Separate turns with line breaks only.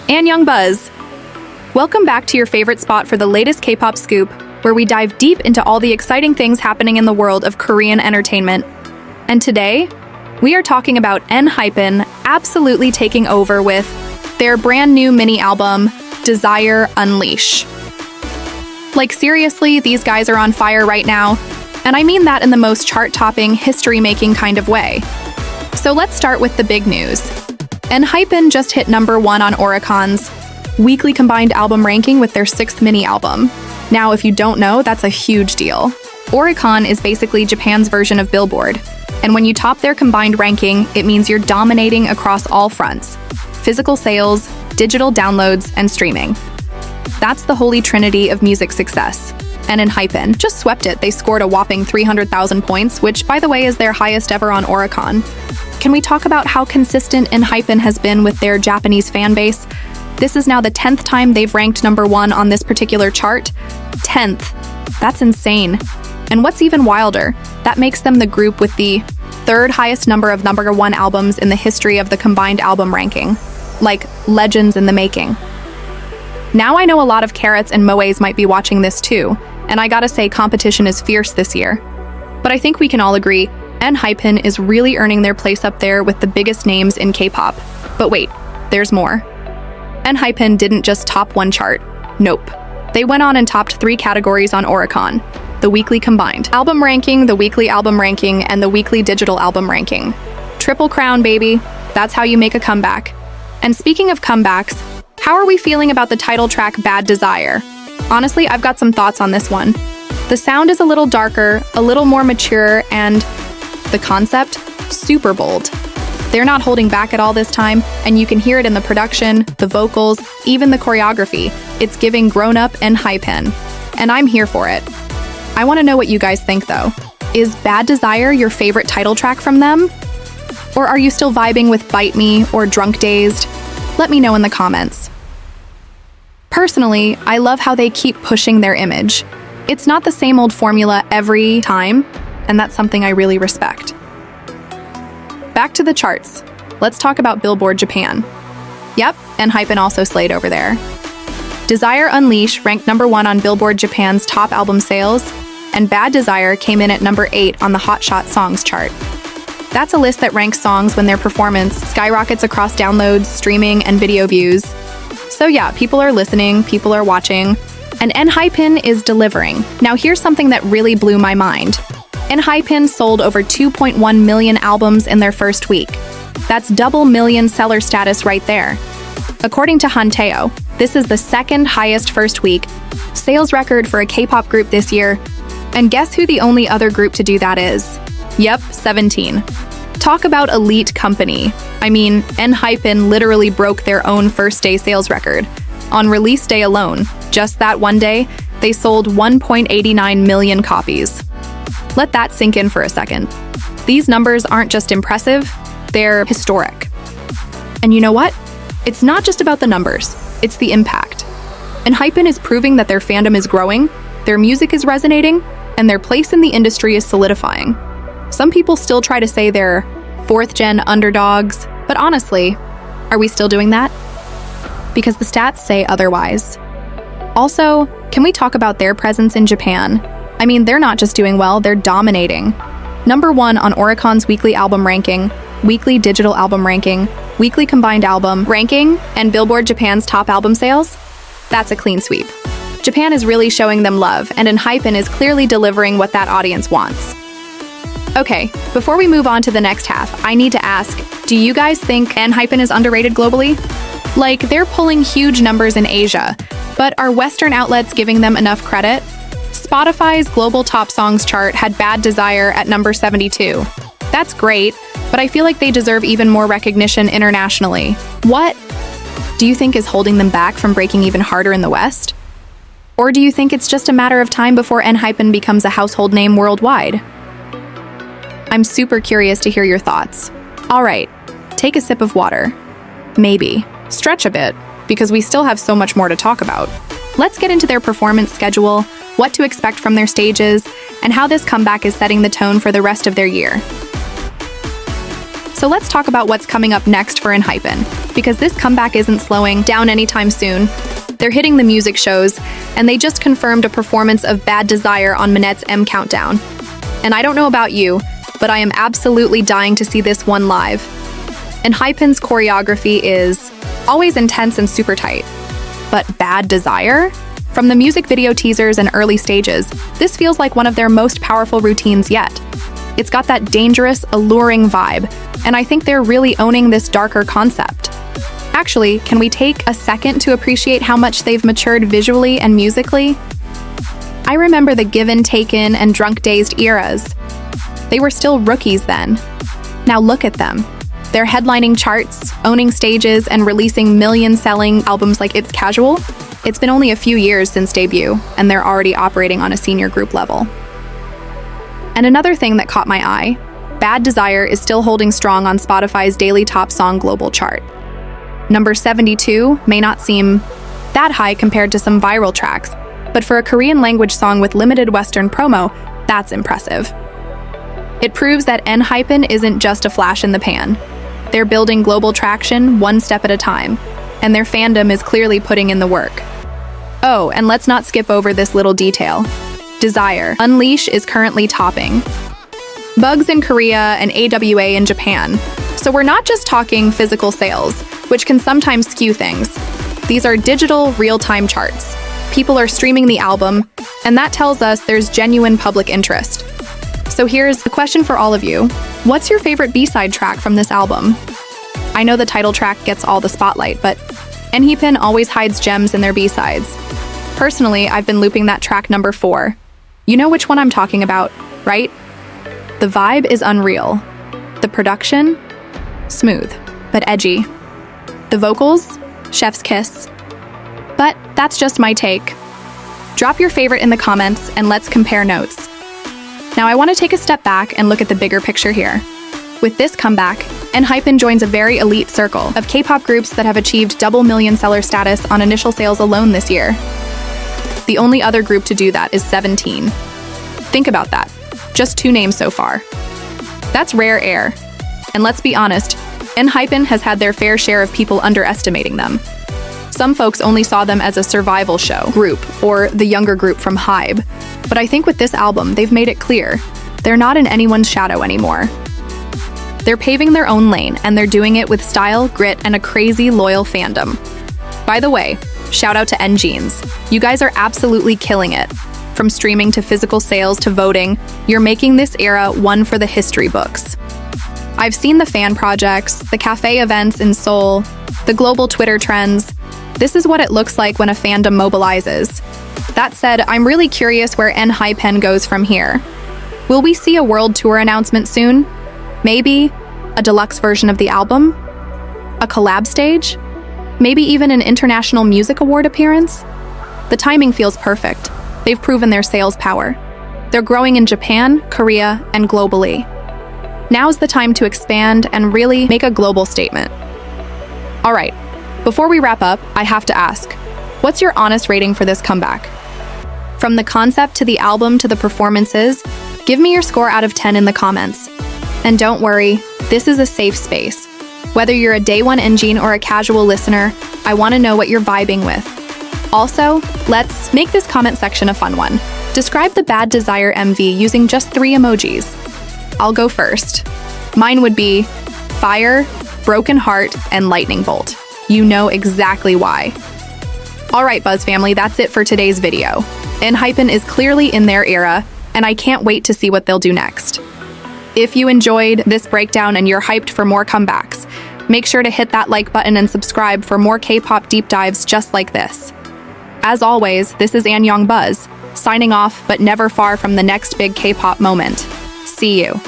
And Young Buzz. Welcome back to your favorite spot for the latest K-pop scoop, where we dive deep into all the exciting things happening in the world of Korean entertainment. And today, we are talking about ENHYPEN absolutely taking over with their brand new mini album, Desire Unleash. Like seriously, these guys are on fire right now, and I mean that in the most chart-topping, history-making kind of way. So let's start with the big news. ENHYPEN just hit #1 on Oricon's weekly combined album ranking with their 6th mini album. Now, if you don't know, that's a huge deal. Oricon is basically Japan's version of Billboard, and when you top their combined ranking, it means you're dominating across all fronts: physical sales, digital downloads, and streaming. That's the holy trinity of music success. And ENHYPEN just swept it. They scored a whopping 300,000 points, which, by the way, is their highest ever on Oricon. Can we talk about how consistent ENHYPEN has been with their Japanese fan base? This is now the 10th time they've ranked #1 on this particular chart. 10th. That's insane. And what's even wilder, that makes them the group with the 3rd highest number of #1 albums in the history of the combined album ranking. Like, legends in the making. Now I know a lot of carrots and moes might be watching this too, and I gotta say competition is fierce this year. But I think we can all agree, ENHYPEN is really earning their place up there with the biggest names in K-pop. But wait, there's more. ENHYPEN didn't just top one chart. Nope. They went on and topped 3 categories on Oricon: the weekly combined album ranking, the weekly album ranking, and the weekly digital album ranking. Triple crown, baby. That's how you make a comeback. And speaking of comebacks, how are we feeling about the title track Bad Desire? Honestly, I've got some thoughts on this one. The sound is a little darker, a little more mature, and the concept, super bold. They're not holding back at all this time, and you can hear it in the production, the vocals, even the choreography. It's giving grown-up ENHYPEN, and I'm here for it. I want to know what you guys think, though. Is Bad Desire your favorite title track from them? Or are you still vibing with Bite Me or Drunk Dazed? Let me know in the comments. Personally, I love how they keep pushing their image. It's not the same old formula every time, and that's something I really respect. Back to the charts. Let's talk about Billboard Japan. Yep, ENHYPEN also slayed over there. Desire Unleash ranked #1 on Billboard Japan's top album sales, and Bad Desire came in at #8 on the Hotshot Songs chart. That's a list that ranks songs when their performance skyrockets across downloads, streaming, and video views. So yeah, people are listening, people are watching, and ENHYPEN is delivering. Now here's something that really blew my mind. ENHYPEN sold over 2.1 million albums in their first week. That's double million seller status right there. According to Hanteo, this is the 2nd highest first week sales record for a K-pop group this year. And guess who the only other group to do that is? Yep, 17. Talk about elite company. I mean, ENHYPEN literally broke their own first-day sales record. On release day alone, just that one day, they sold 1.89 million copies. Let that sink in for a second. These numbers aren't just impressive, they're historic. And you know what? It's not just about the numbers, it's the impact. ENHYPEN is proving that their fandom is growing, their music is resonating, and their place in the industry is solidifying. Some people still try to say they're 4th-gen underdogs, but honestly, are we still doing that? Because the stats say otherwise. Also, can we talk about their presence in Japan? I mean, they're not just doing well, they're dominating. #1 on Oricon's weekly album ranking, weekly digital album ranking, weekly combined album ranking, and Billboard Japan's top album sales? That's a clean sweep. Japan is really showing them love, and ENHYPEN is clearly delivering what that audience wants. Okay, before we move on to the next half, I need to ask, do you guys think ENHYPEN is underrated globally? Like, they're pulling huge numbers in Asia, but are Western outlets giving them enough credit? Spotify's Global Top Songs chart had Bad Desire at #72. That's great, but I feel like they deserve even more recognition internationally. What do you think is holding them back from breaking even harder in the West? Or do you think it's just a matter of time before ENHYPEN becomes a household name worldwide? I'm super curious to hear your thoughts. All right, take a sip of water. Maybe stretch a bit, because we still have so much more to talk about. Let's get into their performance schedule, what to expect from their stages, and how this comeback is setting the tone for the rest of their year. So let's talk about what's coming up next for ENHYPEN, because this comeback isn't slowing down anytime soon. They're hitting the music shows, and they just confirmed a performance of Bad Desire on Manette's M Countdown. And I don't know about you, but I am absolutely dying to see this one live. ENHYPEN's choreography is always intense and super tight. But Bad Desire? From the music video teasers and early stages, this feels like one of their most powerful routines yet. It's got that dangerous, alluring vibe, and I think they're really owning this darker concept. Actually, can we take a second to appreciate how much they've matured visually and musically? I remember the Given, Taken, and Drunk Dazed eras. They were still rookies then. Now look at them. They're headlining charts, owning stages, and releasing million-selling albums like It's Casual. It's been only a few years since debut, and they're already operating on a senior group level. And another thing that caught my eye, Bad Desire is still holding strong on Spotify's daily top song global chart. Number 72 may not seem that high compared to some viral tracks, but for a Korean language song with limited Western promo, that's impressive. It proves that ENHYPEN isn't just a flash in the pan. They're building global traction one step at a time, and their fandom is clearly putting in the work. Oh, and let's not skip over this little detail. Desire, Unleash is currently topping Bugs in Korea and AWA in Japan. So we're not just talking physical sales, which can sometimes skew things. These are digital, real-time charts. People are streaming the album, and that tells us there's genuine public interest. So here's the question for all of you. What's your favorite B-side track from this album? I know the title track gets all the spotlight, but ENHYPEN always hides gems in their B-sides. Personally, I've been looping that track number 4. You know which one I'm talking about, right? The vibe is unreal. The production? Smooth, but edgy. The vocals? Chef's kiss. But that's just my take. Drop your favorite in the comments and let's compare notes. Now I want to take a step back and look at the bigger picture here. With this comeback, ENHYPEN joins a very elite circle of K-pop groups that have achieved double million seller status on initial sales alone this year. The only other group to do that is 17. Think about that. Just 2 names so far. That's rare air. And let's be honest, ENHYPEN has had their fair share of people underestimating them. Some folks only saw them as a survival show group or the younger group from HYBE. But I think with this album, they've made it clear they're not in anyone's shadow anymore. They're paving their own lane, and they're doing it with style, grit, and a crazy loyal fandom. By the way, shout out to NGenes. You guys are absolutely killing it. From streaming to physical sales to voting, you're making this era one for the history books. I've seen the fan projects, the cafe events in Seoul, the global Twitter trends. This is what it looks like when a fandom mobilizes. That said, I'm really curious where ENHYPEN goes from here. Will we see a world tour announcement soon? Maybe a deluxe version of the album? A collab stage? Maybe even an international music award appearance? The timing feels perfect. They've proven their sales power. They're growing in Japan, Korea, and globally. Now's the time to expand and really make a global statement. All right, before we wrap up, I have to ask, what's your honest rating for this comeback? From the concept to the album to the performances, give me your score out of 10 in the comments. And don't worry, this is a safe space. Whether you're a day one NGene or a casual listener, I want to know what you're vibing with. Also, let's make this comment section a fun one. Describe the Bad Desire MV using just 3 emojis. I'll go first. Mine would be fire, broken heart, and lightning bolt. You know exactly why. All right, Buzz family, that's it for today's video. ENHYPEN is clearly in their era, and I can't wait to see what they'll do next. If you enjoyed this breakdown and you're hyped for more comebacks, make sure to hit that like button and subscribe for more K-pop deep dives just like this. As always, this is Anyong Buzz, signing off, but never far from the next big K-pop moment. See you.